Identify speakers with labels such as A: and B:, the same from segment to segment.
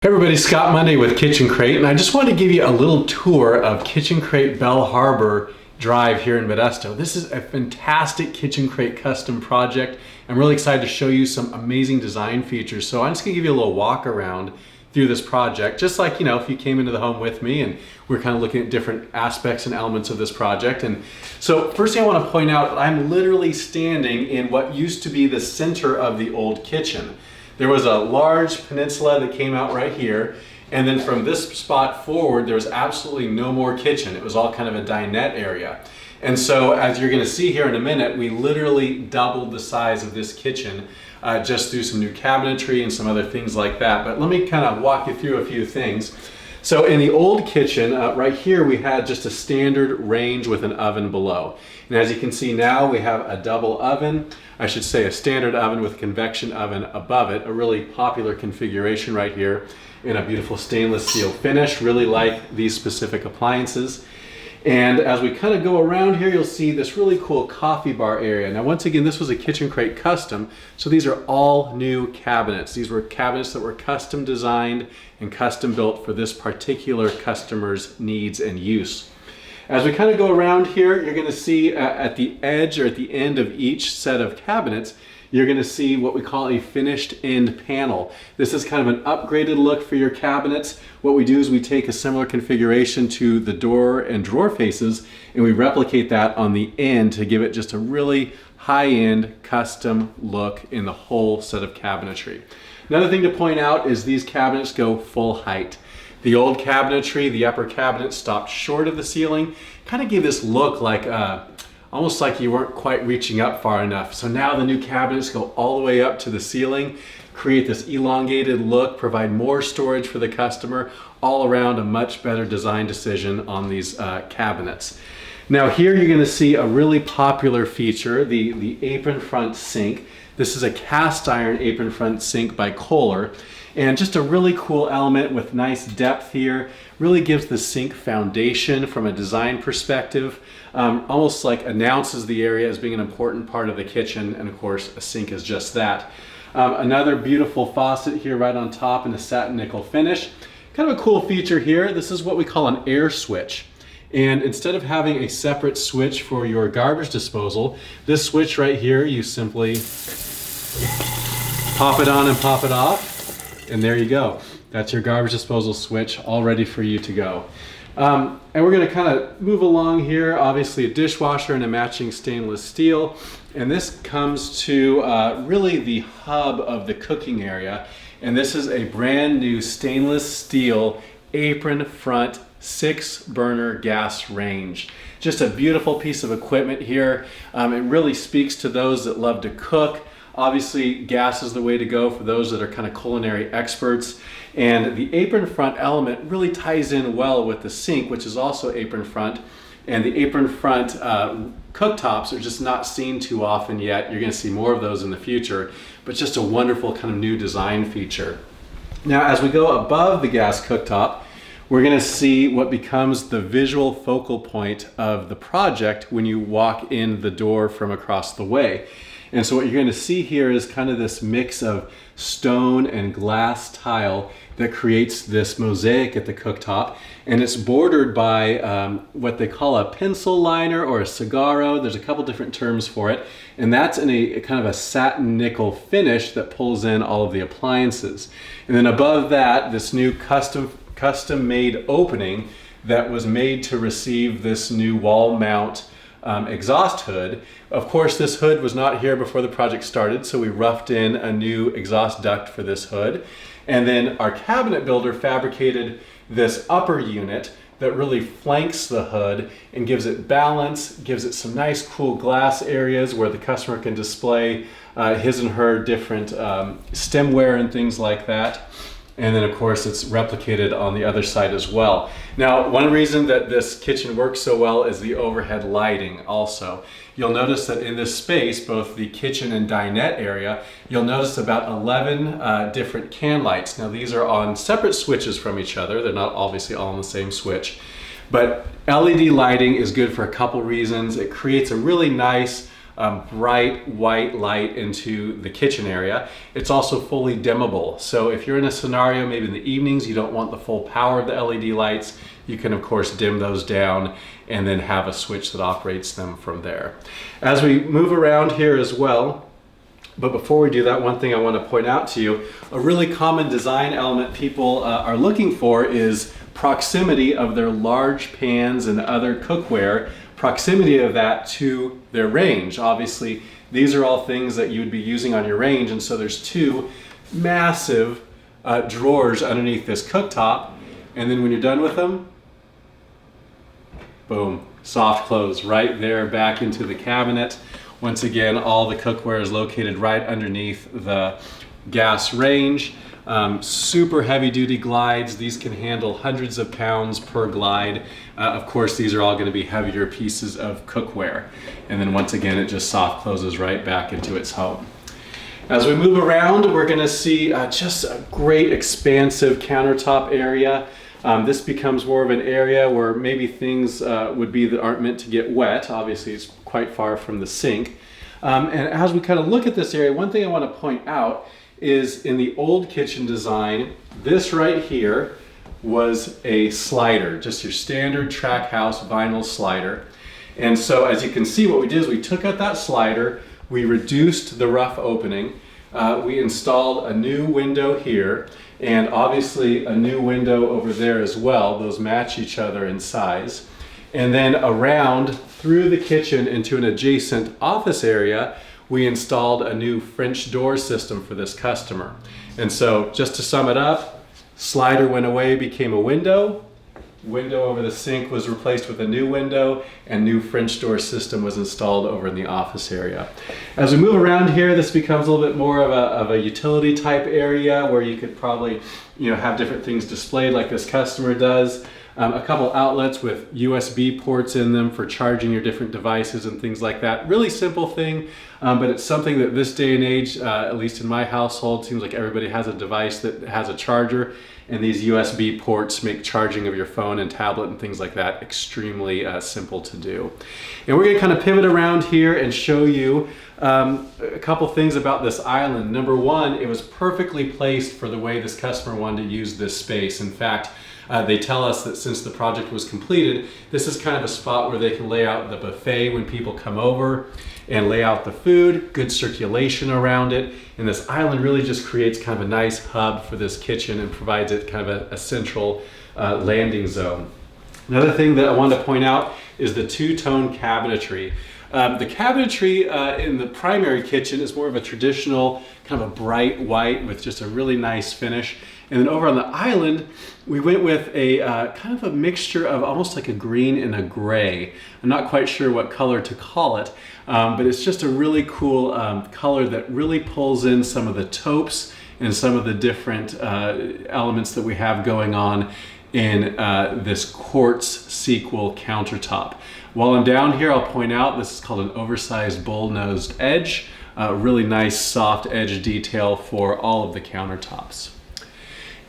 A: Hey everybody, Scott Monday with Kitchen Crate, and I just wanted to give you a little tour of Kitchen Crate Belharbour Drive here in Modesto. This is a fantastic Kitchen Crate custom project. I'm really excited to show you some amazing design features. So I'm just gonna give you a little walk around through this project, just like, you know, if you came into the home with me and we're kind of looking at different aspects and elements of this project. And so first thing I want to point out, I'm literally standing in what used to be the center of the old kitchen. There was a large peninsula that came out right here, and then from this spot forward there was absolutely no more kitchen. It was all kind of a dinette area. And so as you're going to see here in a minute, we literally doubled the size of this kitchen just through some new cabinetry and some other things like that. But let me kind of walk you through a few things. So in the old kitchen, right here we had just a standard range with an oven below. And as you can see now, we have a double oven. I should say a standard oven with a convection oven above it, a really popular configuration right here in a beautiful stainless steel finish. Really like these specific appliances. And as we kind of go around here, you'll see this really cool coffee bar area. Now, once again, this was a Kitchen Crate custom, so these are all new cabinets. These were cabinets that were custom designed and custom built for this particular customer's needs and use. As we kind of go around here, you're going to see at the edge or at the end of each set of cabinets, you're going to see what we call a finished end panel. This is kind of an upgraded look for your cabinets. What we do is we take a similar configuration to the door and drawer faces and we replicate that on the end to give it just a really high-end custom look in the whole set of cabinetry. Another thing to point out is these cabinets go full height. The old cabinetry, the upper cabinet stopped short of the ceiling, kind of gave this look like almost like you weren't quite reaching up far enough. So now the new cabinets go all the way up to the ceiling, create this elongated look, provide more storage for the customer, all around a much better design decision on these cabinets. Now here you're going to see a really popular feature, the apron front sink. This is a cast iron apron front sink by Kohler. And just a really cool element with nice depth here. Really gives the sink foundation from a design perspective. Almost like announces the area as being an important part of the kitchen. And of course, a sink is just that. Another beautiful faucet here right on top in a satin nickel finish. Kind of a cool feature here. This is what we call an air switch. And instead of having a separate switch for your garbage disposal, this switch right here, you simply pop it on and pop it off. And there you go. That's your garbage disposal switch, all ready for you to go. And we're going to kind of move along here. Obviously a dishwasher and a matching stainless steel. And this comes to really the hub of the cooking area. And this is a brand new stainless steel apron front 6-burner gas range. Just a beautiful piece of equipment here. It really speaks to those that love to cook. Obviously, gas is the way to go for those that are kind of culinary experts. And the apron front element really ties in well with the sink, which is also apron front. And the apron front cooktops are just not seen too often yet. You're going to see more of those in the future, but just a wonderful kind of new design feature. Now, as we go above the gas cooktop, we're going to see what becomes the visual focal point of the project when you walk in the door from across the way. And so what you're going to see here is kind of this mix of stone and glass tile that creates this mosaic at the cooktop. And it's bordered by what they call a pencil liner or a cigarro. There's a couple different terms for it. And that's in a kind of a satin nickel finish that pulls in all of the appliances. And then above that, this new custom made opening that was made to receive this new wall mount exhaust hood. Of course, this hood was not here before the project started, so we roughed in a new exhaust duct for this hood. And then our cabinet builder fabricated this upper unit that really flanks the hood and gives it balance, gives it some nice cool glass areas where the customer can display his and her different stemware and things like that. And then of course it's replicated on the other side as well. Now, one reason that this kitchen works so well is the overhead lighting also. You'll notice that in this space, both the kitchen and dinette area, you'll notice about 11 different can lights. Now these are on separate switches from each other. They're not obviously all on the same switch. But LED lighting is good for a couple reasons. It creates a really nice bright white light into the kitchen area. It's also fully dimmable. So if you're in a scenario, maybe in the evenings, you don't want the full power of the LED lights, you can of course dim those down and then have a switch that operates them from there. As we move around here as well, but before we do that, one thing I want to point out to you, a really common design element people are looking for is proximity of their large pans and other cookware, proximity of that to their range. Obviously, these are all things that you would be using on your range, and so there's two massive drawers underneath this cooktop, and then when you're done with them, boom, soft close right there back into the cabinet. Once again, all the cookware is located right underneath the gas range. Super heavy duty glides. These can handle hundreds of pounds per glide. Of course, these are all going to be heavier pieces of cookware. And then once again, it just soft closes right back into its home. As we move around, we're going to see just a great expansive countertop area. This becomes more of an area where maybe things would be that aren't meant to get wet. Obviously, it's quite far from the sink. And as we kind of look at this area, one thing I want to point out is in the old kitchen design, this right here was a slider, just your standard track house vinyl slider. And so as you can see, what we did is we took out that slider, we reduced the rough opening, we installed a new window here, and obviously a new window over there as well. Those match each other in size. And then around through the kitchen into an adjacent office area, we installed a new French door system for this customer. And so just to sum it up, slider went away, became a window. Window over the sink was replaced with a new window, and new French door system was installed over in the office area. As we move around here, this becomes a little bit more of a utility type area where you could probably, have different things displayed like this customer does. A couple outlets with USB ports in them for charging your different devices and things like that. Really simple thing, but it's something that this day and age, at least in my household, seems like everybody has a device that has a charger, and these USB ports make charging of your phone and tablet and things like that extremely simple to do. And we're gonna kind of pivot around here and show you a couple things about this island. Number one, it was perfectly placed for the way this customer wanted to use this space. In fact, they tell us that since the project was completed, this is kind of a spot where they can lay out the buffet when people come over and lay out the food, good circulation around it. And this island really just creates kind of a nice hub for this kitchen and provides it kind of a central landing zone. Another thing that I wanted to point out is the two-tone cabinetry. The cabinetry in the primary kitchen is more of a traditional kind of a bright white with just a really nice finish. And then over on the island, we went with a kind of a mixture of almost like a green and a gray. I'm not quite sure what color to call it, but it's just a really cool color that really pulls in some of the taupes and some of the different elements that we have going on in this quartz sequel countertop. While I'm down here, I'll point out this is called an oversized bull-nosed edge, really nice soft edge detail for all of the countertops.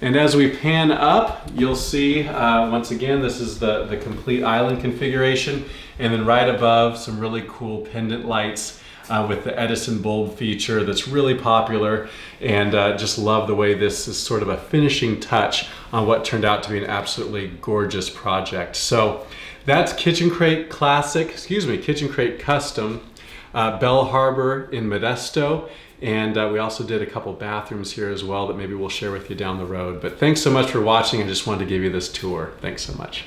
A: And as we pan up, you'll see, once again, this is the complete island configuration. And then right above, some really cool pendant lights with the Edison bulb feature that's really popular. And just love the way this is sort of a finishing touch on what turned out to be an absolutely gorgeous project. So that's Kitchen Crate Kitchen Crate Custom, Belharbour in Modesto. And we also did a couple bathrooms here as well that maybe we'll share with you down the road. But thanks so much for watching. I just wanted to give you this tour. Thanks so much.